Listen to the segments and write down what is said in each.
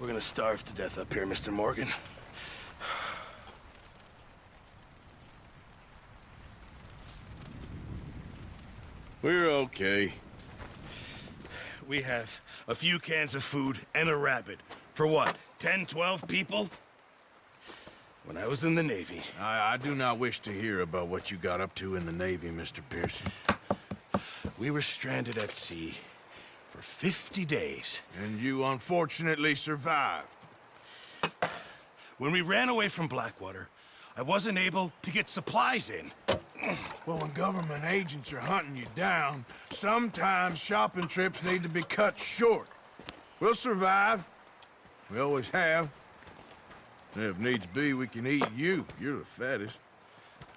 We're gonna starve to death up here, Mr. Morgan. We're okay. We have a few cans of food and a rabbit. For what, 10, 12 people? When I was in the Navy... I do not wish to hear about what you got up to in the Navy, Mr. Pearson. We were stranded at sea for 50 days. And you unfortunately survived. When we ran away from Blackwater, I wasn't able to get supplies in. Well, when government agents are hunting you down, sometimes shopping trips need to be cut short. We'll survive. We always have. And if needs be, we can eat you. You're the fattest.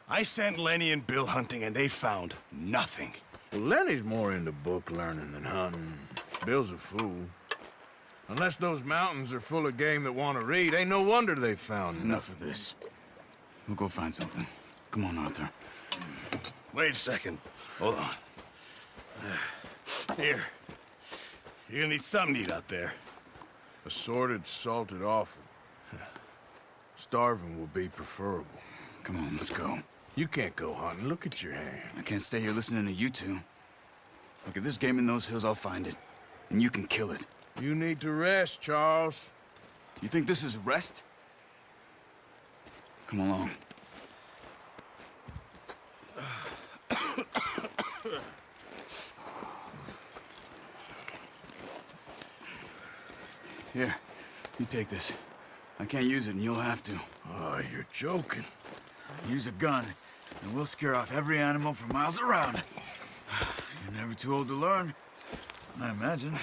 I sent Lenny and Bill hunting, and they found nothing. Well, Lenny's more into book learning than hunting. Bill's a fool. Unless those mountains are full of game that want to read, ain't no wonder they found Enough of this. We'll go find something. Come on, Arthur. Wait a second. Hold on. Here. You're gonna need something to eat out there. Assorted, salted offal. Starving will be preferable. Come on, let's go. You can't go hunting. Look at your hand. I can't stay here listening to you two. Look, if there's game in those hills, I'll find it. And you can kill it. You need to rest, Charles. You think this is rest? Come along. Here, you take this. I can't use it, and you'll have to. Oh, you're joking. Use a gun, and we'll scare off every animal for miles around. You're never too old to learn, I imagine.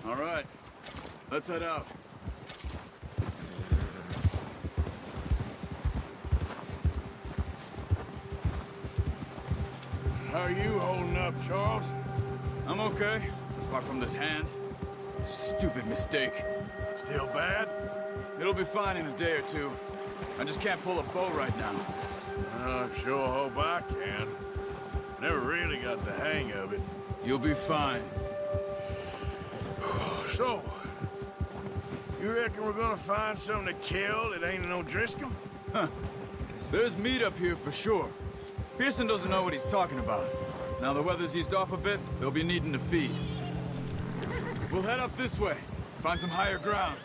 All right, let's head out. How are you holding up, Charles? I'm okay, apart from this hand. Stupid mistake. Still bad? It'll be fine in a day or two. I just can't pull a bow right now. I sure hope I can. Never really got the hang of it. You'll be fine. So, you reckon we're gonna find something to kill that ain't no Driscoll? Huh. There's meat up here for sure. Pearson doesn't know what he's talking about. Now the weather's eased off a bit, they'll be needing to feed. We'll head up this way. Find some higher ground.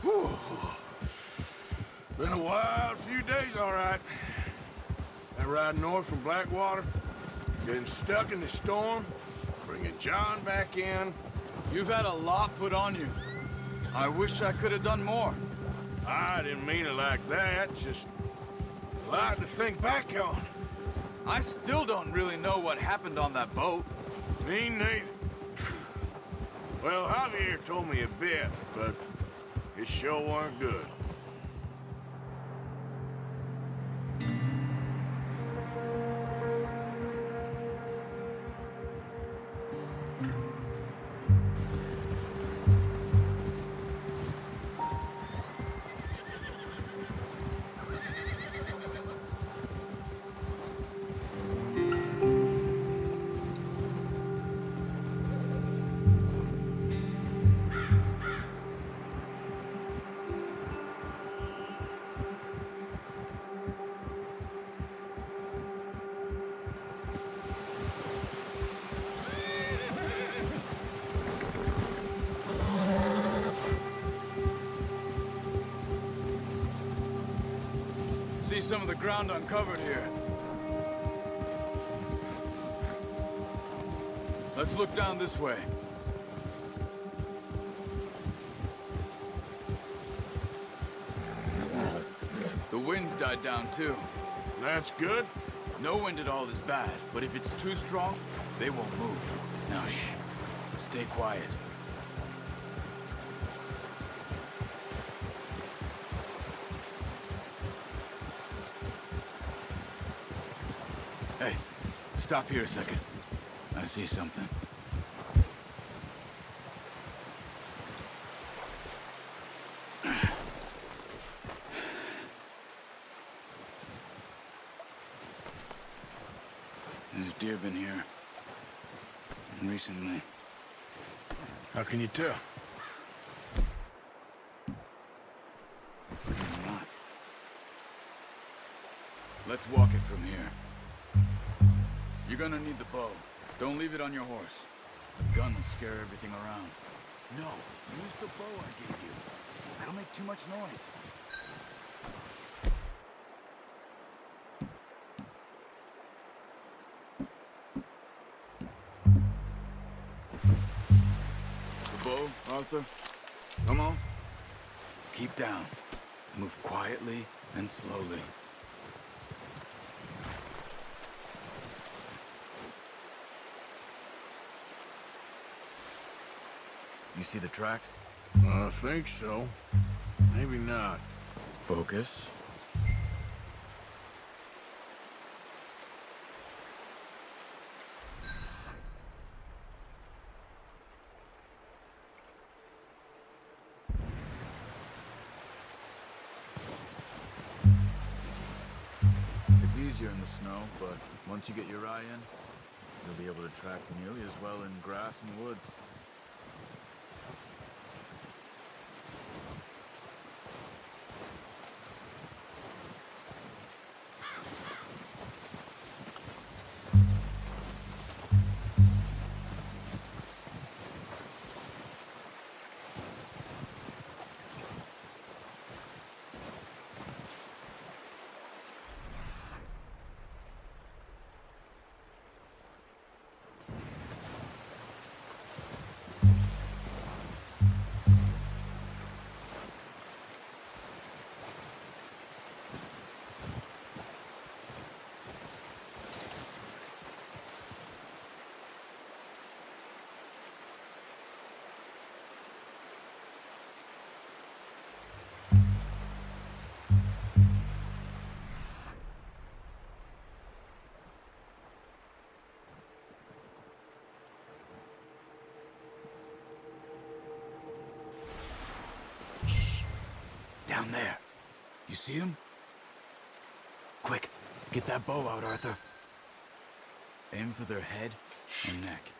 Whew. Been a wild few days, all right. That ride north from Blackwater, getting stuck in the storm, bringing John back in. You've had a lot put on you. I wish I could have done more. I didn't mean it like that, just a lot to think back on. I still don't really know what happened on that boat. Me neither. Well, Javier told me a bit, but it sure weren't good. See some of the ground uncovered here. Let's look down this way. The wind's died down too. That's good. No wind at all is bad, but if it's too strong, they won't move. Now shh. Stay quiet. Hey, stop here a second. I see something. There's deer been here. recently. How can you tell? Maybe not. Let's walk it from here. You're gonna need the bow. Don't leave it on your horse. The gun will scare everything around. No, use the bow I gave you. That'll make too much noise. The bow, Arthur. Come on. Keep down. Move quietly and slowly. You see the tracks? I think so. Maybe not. Focus. It's easier in the snow, but once you get your eye in, you'll be able to track nearly as well in grass and woods. Down there. You see him? Quick, get that bow out, Arthur. Aim for their head and neck.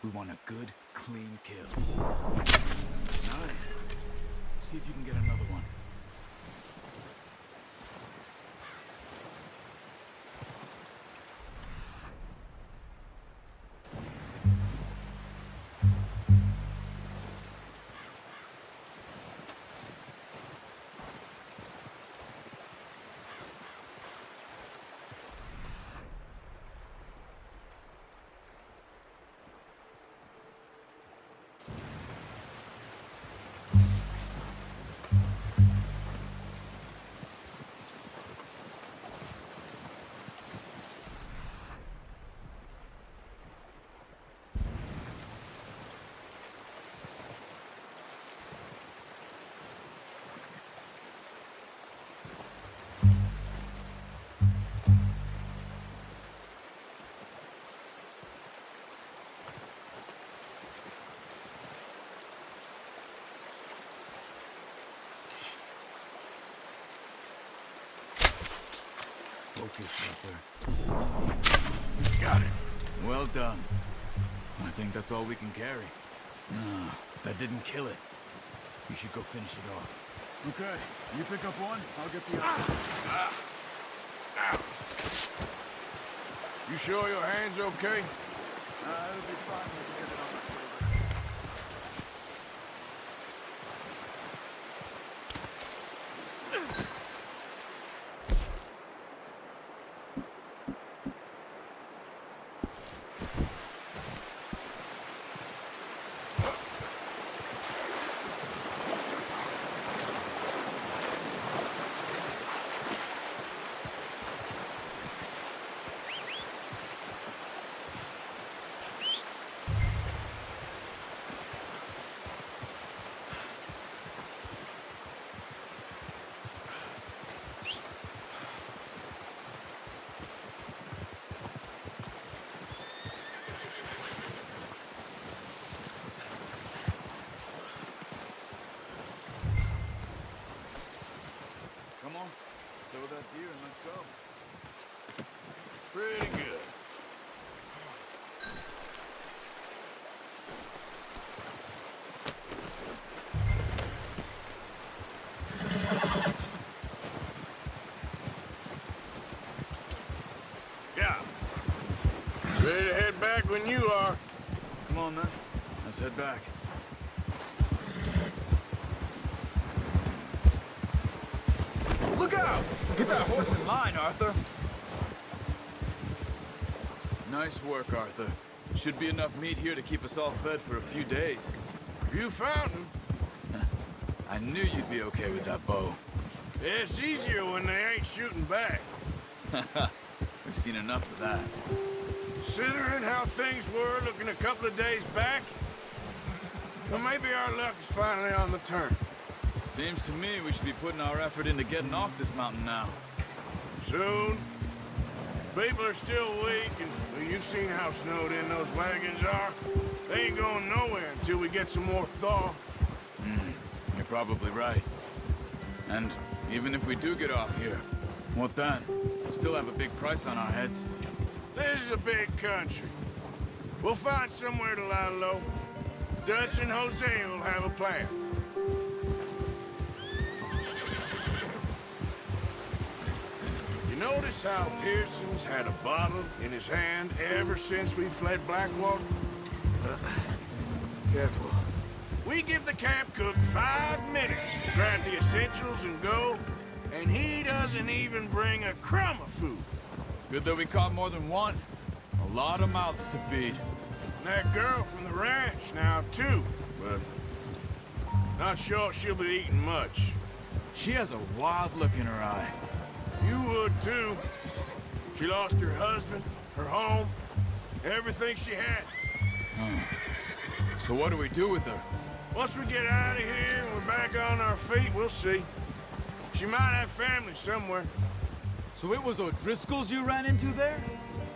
We want a good, clean kill. Nice. See if you can get another one. Focus, Arthur. Got it. Well done. I think that's all we can carry. No, that didn't kill it. You should go finish it off. Okay, you pick up one, I'll get the other. You sure your hand's okay? It'll be fine once you get it on my table. when you are. Come on, then. Let's head back. Look out! Get that horse in line, Arthur. Nice work, Arthur. Should be enough meat here to keep us all fed for a few days. You found him. I knew you'd be okay with that bow. It's easier when they ain't shooting back. We've seen enough of that. Considering how things were looking a couple of days back, well, maybe our luck is finally on the turn. Seems to me we should be putting our effort into getting off this mountain now. Soon. People are still weak, and well, you've seen how snowed in those wagons are. They ain't going nowhere until we get some more thaw. You're probably right. And even if we do get off here, what then? We'll still have a big price on our heads. This is a big country. We'll find somewhere to lie low. Dutch and Jose will have a plan. You notice how Pearson's had a bottle in his hand ever since we fled Blackwater? Careful. We give the camp cook 5 minutes to grab the essentials and go, and he doesn't even bring a crumb of food. Good that we caught more than one. A lot of mouths to feed. And that girl from the ranch now, too, but not sure she'll be eating much. She has a wild look in her eye. You would, too. She lost her husband, her home, everything she had. So what do we do with her? Once we get out of here and we're back on our feet, we'll see. She might have family somewhere. So it was O'Driscoll's you ran into there?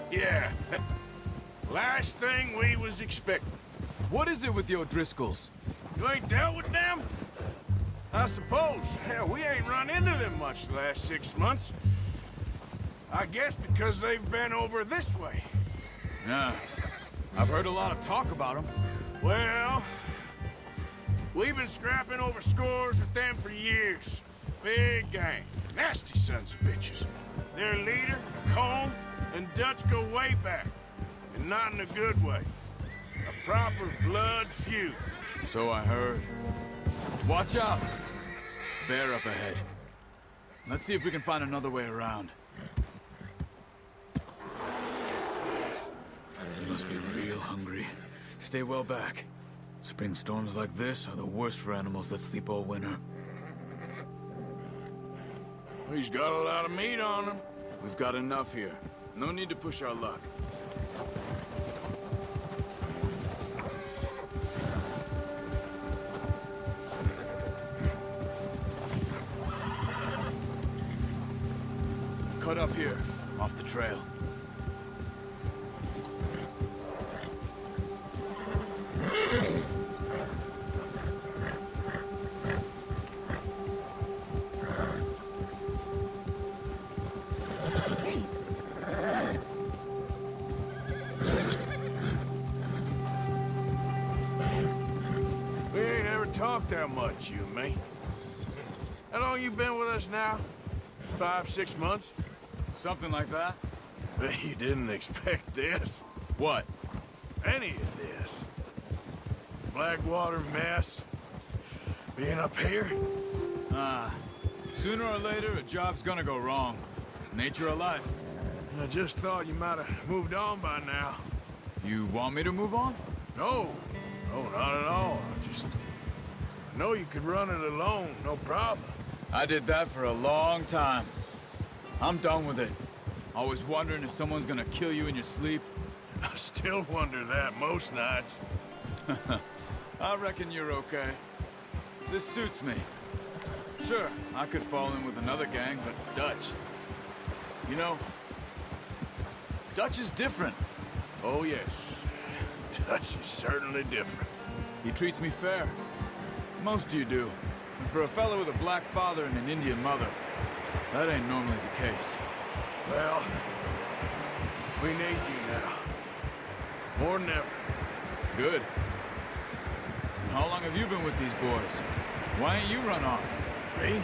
Yeah. Last thing we was expecting. What is it with the O'Driscolls? You ain't dealt with them? I suppose. Hell, we ain't run into them much the last 6 months. I guess because they've been over this way. Yeah. I've heard a lot of talk about them. Well, we've been scrapping over scores with them for years. Big gang. Nasty sons of bitches. Their leader, Colm, and Dutch go way back. And not in a good way. A proper blood feud. So I heard. Watch out! Bear up ahead. Let's see if we can find another way around. You must be real hungry. Stay well back. Spring storms like this are the worst for animals that sleep all winter. He's got a lot of meat on him. We've got enough here. No need to push our luck. Cut up here, off the trail. We ain't ever talked that much, you and me. How long you been with us now? 5, 6 months? Something like that? Bet you didn't expect this. What? Any of this. Blackwater mess. Being up here? Sooner or later, a job's gonna go wrong. Nature of life. I just thought you might have moved on by now. You want me to move on? No. No, not at all. I know you could run it alone, no problem. I did that for a long time. I'm done with it. Always wondering if someone's gonna kill you in your sleep. I still wonder that most nights. I reckon you're okay. This suits me. Sure, I could fall in with another gang, but Dutch. You know, Dutch is different. Oh, yes. Dutch is certainly different. He treats me fair. Most of you do. And for a fellow with a black father and an Indian mother, that ain't normally the case. Well, we need you now. More than ever. Good. And how long have you been with these boys? Why ain't you run off? Me?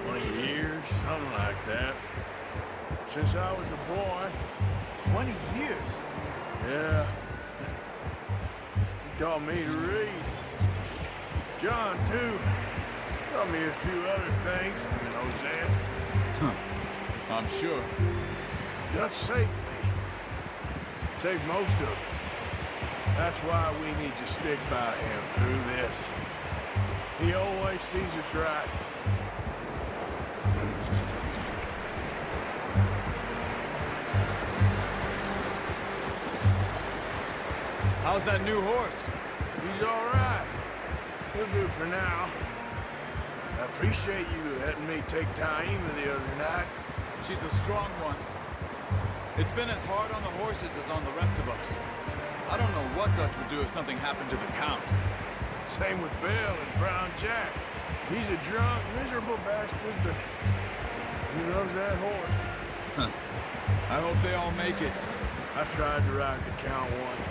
20 years, something like that. Since I was a boy. 20 years? Yeah. He taught me to read. John, too. Taught me a few other things. And Hosea. I'm sure. Dutch saved me. Saved most of us. That's why we need to stick by him through this. He always sees us right. How's that new horse? He's all right. He'll do for now. I appreciate you letting me take Taima the other night. She's a strong one. It's been as hard on the horses as on the rest of us. I don't know what Dutch would do if something happened to the Count. Same with Bill and Brown Jack. He's a drunk, miserable bastard, but he loves that horse. Huh. I hope they all make it. I tried to ride the Count once.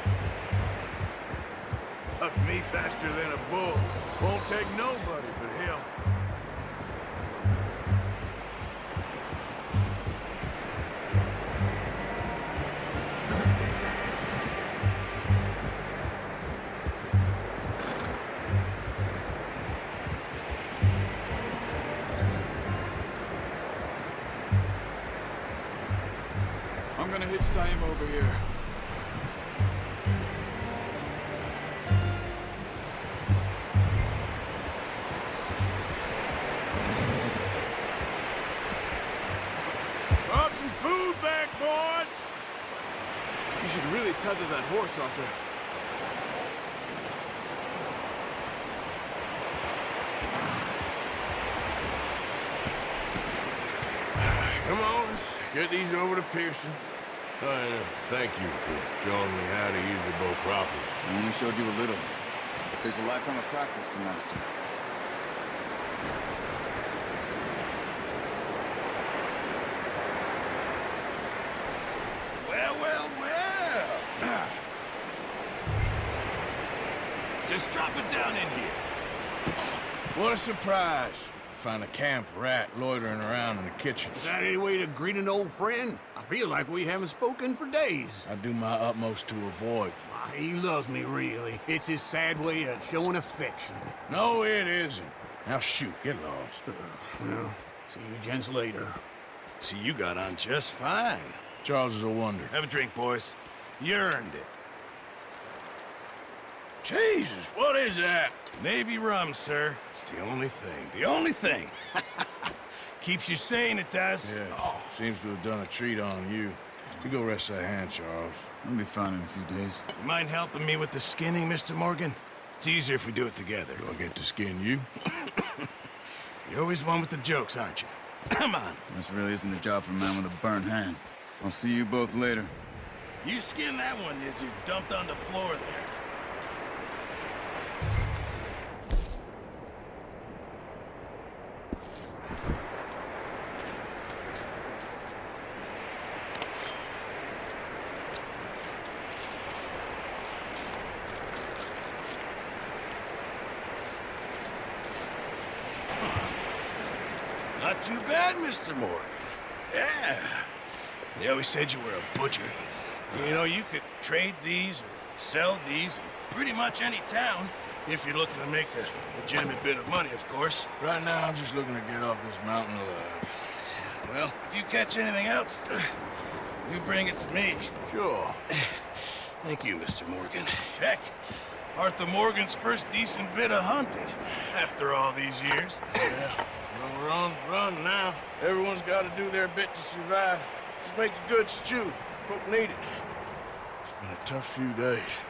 Hucked me faster than a bull. Won't take nobody but him. I'm gonna hitch Taima over here. Brought some food back, boys! You should really tether that horse, Arthur. Come on, let's get these over to Pearson. Thank you for showing me how to use the bow properly. I only showed you a little. There's a lifetime of practice to master. Well, well, well. Just drop it down in here. What a surprise. Find a camp rat loitering around in the kitchen. Is that any way to greet an old friend? I feel like we haven't spoken for days. I do my utmost to avoid you. Ah, he loves me, really. It's his sad way of showing affection. No, it isn't. Now shoot, get lost. Well, see you gents later. See, you got on just fine. Charles is a wonder. Have a drink, boys. You earned it. Jesus, what is that? Navy rum, sir. It's the only thing. The only thing. Keeps you sane, it does. Yes, seems to have done a treat on you. You go rest that hand, Charles. I'll be fine in a few days. You mind helping me with the skinning, Mr. Morgan? It's easier if we do it together. Do I get to skin you? You're always one with the jokes, aren't you? Come on. This really isn't a job for a man with a burnt hand. I'll see you both later. You skin that one that you dumped on the floor there. Not too bad, Mr. Morgan. Yeah. They always said you were a butcher. You know, you could trade these or sell these in pretty much any town. If you're looking to make a legitimate bit of money, of course. Right now, I'm just looking to get off this mountain alive. Well, if you catch anything else, you bring it to me. Sure. Thank you, Mr. Morgan. Heck, Arthur Morgan's first decent bit of hunting after all these years. Yeah. Well, run now. Everyone's got to do their bit to survive. Just make a good stew. Folk need it. It's been a tough few days.